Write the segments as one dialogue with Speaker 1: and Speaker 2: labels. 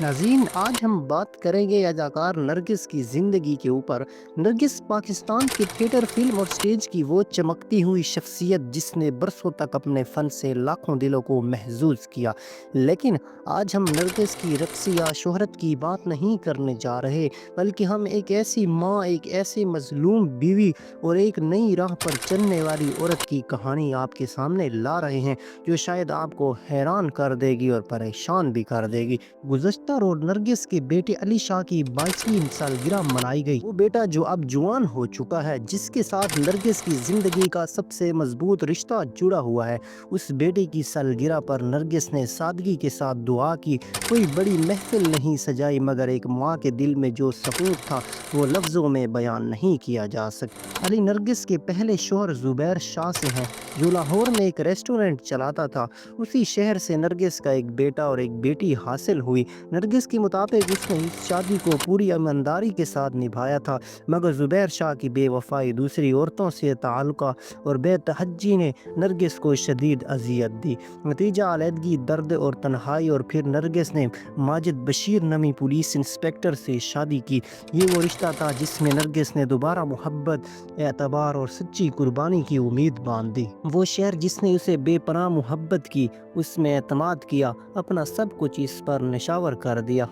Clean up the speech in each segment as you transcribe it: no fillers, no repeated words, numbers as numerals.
Speaker 1: नाज़रीन, आज हम बात करेंगे अदाकार नरगिस की ज़िंदगी के ऊपर। नरगिस पाकिस्तान के थिएटर, फिल्म और स्टेज की वो चमकती हुई शख्सियत जिसने बरसों तक अपने फ़न से लाखों दिलों को महजूज़ किया। लेकिन आज हम नरगिस की रक़्स या शोहरत की बात नहीं करने जा रहे, बल्कि हम एक ऐसी माँ, एक ऐसी मज़लूम बीवी और एक नई राह पर चलने वाली औरत की कहानी आपके सामने ला रहे हैं, जो शायद आपको हैरान कर देगी और परेशान भी कर देगी। गुज़श्ता रोज़ नरगिस के बेटे अली शाह की 22वीं सालगिरह मनाई गई। वो बेटा जो अब जवान हो चुका है, जिसके साथ नरगिस की ज़िंदगी का सबसे मजबूत रिश्ता जुड़ा हुआ है। उस बेटे की सालगिरह पर नरगिस ने सादगी के साथ दुआ की। कोई बड़ी महफिल नहीं सजाई, मगर एक माँ के दिल में जो सकून था वो लफ्ज़ों में बयान नहीं किया जा सकता। अली नरगिस के पहले शौहर ज़ुबैर शाह से हैं, जो लाहौर में एक रेस्टोरेंट चलाता था। उसी शहर से नरगिस का एक बेटा और एक बेटी हासिल हुई। नरगिस के मुताबिक उसने इस शादी को पूरी ईमानदारी के साथ निभाया था, मगर ज़ुबैर शाह की बेवफाई, दूसरी औरतों से ताल्लुक़ और बेतहज्जी ने नरगिस को शदीद अजियत दी। नतीजा अलहदगी, दर्द और तन्हाई। और फिर नरगिस ने माजिद बशीर नमी पुलिस इंस्पेक्टर से शादी की। ये वो रिश्ता था जिसमें नरगिस ने दोबारा मोहब्बत, एतबार और सच्ची कुर्बानी की उम्मीद बांध दी। वो शहर जिसने उसे बेपनाह मोहब्बत की, उसमें एतमाद किया, अपना सब कुछ इस पर निछावर कर दिया।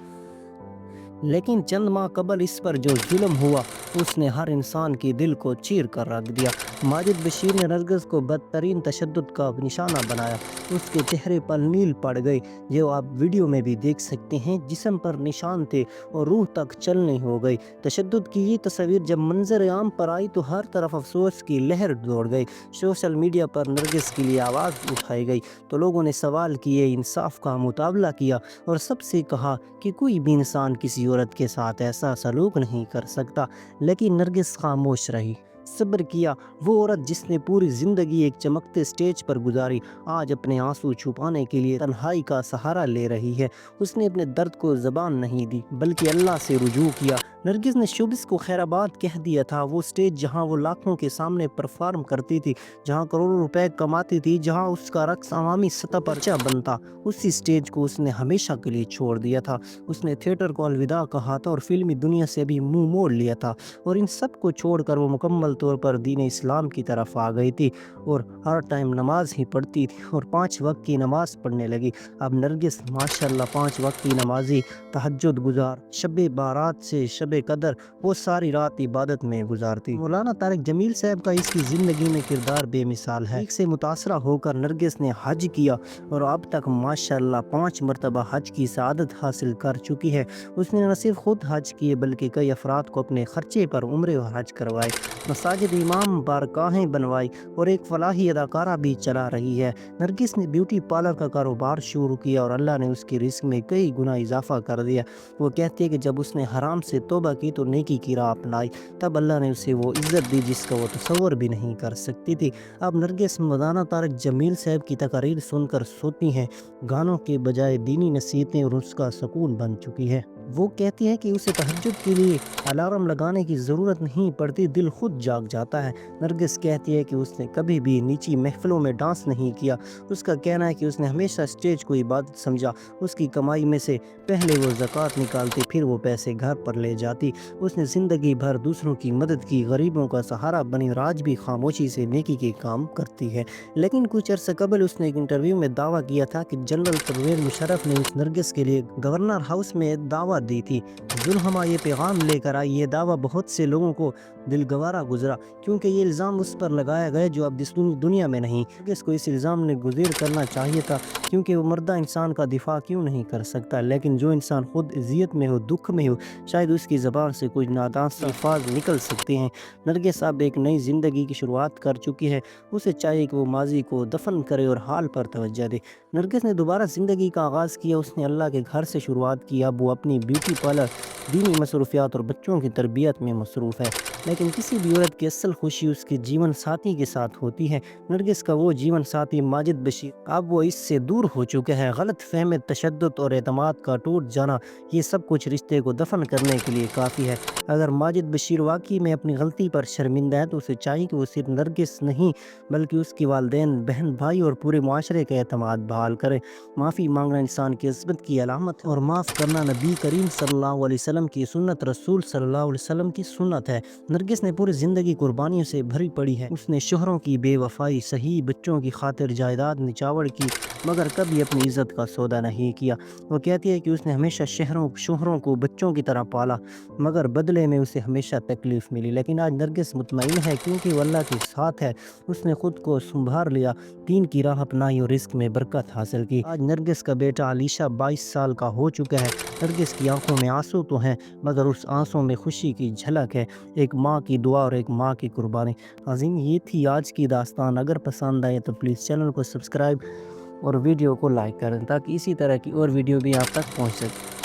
Speaker 1: लेकिन चंद माह कबल इस पर जो जुल्म हुआ, उसने हर इंसान के दिल को चीर कर रख दिया। माजिद बशीर ने नरगिस को बदतरीन तशद्दुद का निशाना बनाया। उसके चेहरे पर नील पड़ गई, जो आप वीडियो में भी देख सकते हैं। जिस्म पर निशान थे और रूह तक चलनी हो गई। तशद्दुद की ये तस्वीर जब मंजर आम पर आई तो हर तरफ अफसोस की लहर दौड़ गई। सोशल मीडिया पर नरगिस के लिए आवाज़ उठाई गई तो लोगों ने सवाल किए, इंसाफ का मुताबला किया और सबसे कहा कि कोई भी इंसान किसी औरत के साथ ऐसा सलूक नहीं कर सकता। लेकिन नरगिस खामोश रही, सब्र किया। वो औरत जिसने पूरी ज़िंदगी एक चमकते स्टेज पर गुजारी, आज अपने आंसू छुपाने के लिए तन्हाई का सहारा ले रही है। उसने अपने दर्द को ज़बान नहीं दी, बल्कि अल्लाह से रुजू किया। नरगिस ने शोबिस को खैराबाद कह दिया था, वो स्टेज जहां वो लाखों के सामने परफॉर्म करती थी, जहां करोड़ों रुपए कमाती थी, जहां उसका रक्स अवामी सतह पर चर्चा बनता, उसी स्टेज को उसने हमेशा के लिए छोड़ दिया था। उसने थिएटर को अलविदा कहा था और फिल्मी दुनिया से भी मुंह मोड़ लिया था। और इन सब को छोड़कर वो मुकम्मल तौर पर दीन इस्लाम की तरफ आ गई थी और हर टाइम नमाज ही पढ़ती थी और 5 वक्त की नमाज पढ़ने लगी। अब नरगिस माशाल्लाह 5 वक्त की नमाजी, तहज्जुद गुजार, शब बारात से शब कदर वो सारी रात इबादत में गुजारती। मौलाना तारिक जमील साहब का इसकी ज़िंदगी में किरदार बेमिसाल है। एक से मुतासरा होकर नरगिस ने हज किया और अब तक माशाल्लाह 5 मरतबा हज की सआदत हासिल कर चुकी है। उसने न सिर्फ खुद हज किए, बल्कि कई अफराद को अपने खर्चे पर उम्रे और हज करवाए, मसाजिद, इमाम, बारगाहें बनवाई और एक फलाही अदाकारा भी चला रही है। नरगिस ने ब्यूटी पार्लर का कारोबार शुरू किया और अल्लाह ने उसके रिस्क में कई गुना इजाफा कर दिया। वो कहती है कि जब उसने हराम से तौबा की तो नेकी की राह अपनाई, तब अल्लाह ने उसे वो इज्जत दी जिसका वो तसव्वुर भी नहीं कर सकती थी। अब नरगिस मौलाना तारिक जमील साहब की तकारीर सुनकर सोती हैं, गानों के बजाय दीनी नसीहतें और उसका सुकून बन चुकी है। वो कहती है कि उसे तहज्जुद के लिए अलार्म लगाने की ज़रूरत नहीं पड़ती, दिल खुद जाग जाता है। नरगिस कहती है कि उसने कभी भी नीची महफिलों में डांस नहीं किया। उसका कहना है कि उसने हमेशा स्टेज को इबादत समझा। उसकी कमाई में से पहले वो ज़कात निकालती, फिर वो पैसे घर पर ले जाती। उसने ज़िंदगी भर दूसरों की मदद की, गरीबों का सहारा बनी और आज भी खामोशी से नेकी के काम करती है। लेकिन कुछ अर्सा कबल उसने एक इंटरव्यू में दावा किया था कि जनरल परवेज़ मुशर्रफ ने उस नरगिस के लिए गवर्नर हाउस में दावत दी थी। जुल्हमा ये पैगाम लेकर आई। ये दावा बहुत से लोगों को दिलगवारा गुजरा, क्योंकि ये इल्ज़ाम उस पर लगाया गया जो अब इस दुनिया में नहीं। नरगिस को इस इल्ज़ाम ने गुज़र करना चाहिए था, क्योंकि वो मर्दा इंसान का दिफा क्यों नहीं कर सकता। लेकिन जो इंसान खुद अज़ियत में हो, दुख में हो, शायद उसकी ज़बान से कुछ नादान से अल्फाज निकल सकते हैं। नरगिस अब एक नई ज़िंदगी की शुरुआत कर चुकी है। उसे चाहिए कि वो माजी को दफन करे और हाल पर तवज्जो दे। नरगिस ने दोबारा ज़िंदगी का आगाज़ किया। उसने अल्लाह के घर से शुरुआत की। अब वो अपनी ब्यूटी पार्लर دینی مصروفیات اور بچوں کی تربیت میں مصروف ہے، لیکن کسی بھی عورت کی اصل خوشی اس کے جیون ساتھی کے ساتھ ہوتی ہے۔ نرگس کا وہ جیون ساتھی ماجد بشیر اب وہ اس سے دور ہو چکے ہیں۔ غلط فہمی، تشدد اور اعتماد کا ٹوٹ جانا، یہ سب کچھ رشتے کو دفن کرنے کے لیے کافی ہے۔ اگر ماجد بشیر واقعی میں اپنی غلطی پر شرمندہ ہے تو اسے چاہیے کہ وہ صرف نرگس نہیں بلکہ اس کی والدین، بہن بھائی اور پورے معاشرے کا اعتماد بحال کرے۔ معافی مانگنا انسان کی عظمت کی علامت ہے اور معاف کرنا نبی کریم صلی اللہ علیہ وسلم کی سنت، رسول صلی اللہ علیہ وسلم کی سنت ہے۔ نرگس نے پوری زندگی قربانیوں سے بھری پڑی ہے۔ اس نے شوہروں کی بے وفائی سہی، بچوں کی خاطر جائیداد نچاور کی، مگر کبھی اپنی عزت کا سودا نہیں کیا۔ وہ کہتی ہے کہ اس نے ہمیشہ شوہروں کو بچوں کی طرح پالا، مگر بدلے میں اسے ہمیشہ تکلیف ملی۔ لیکن آج نرگس مطمئن ہے کیونکہ وہ اللہ کے ساتھ ہے۔ اس نے خود کو سنبھال لیا، دین کی راہ اپنائی اور رزق میں برکت حاصل کی۔ آج نرگس کا بیٹا علیشہ 22 سال کا ہو چکا ہے۔ نرگس کی آنکھوں میں آنسو تو ہیں مگر اس آنسوں میں خوشی کی جھلک ہے، ایک ماں کی دعا اور ایک ماں کی قربانی۔ عظیم، یہ تھی آج کی داستان۔ اگر پسند آئے تو پلیز چینل کو سبسکرائب اور ویڈیو کو لائک کریں تاکہ اسی طرح کی اور ویڈیو بھی آپ تک پہنچ سکے۔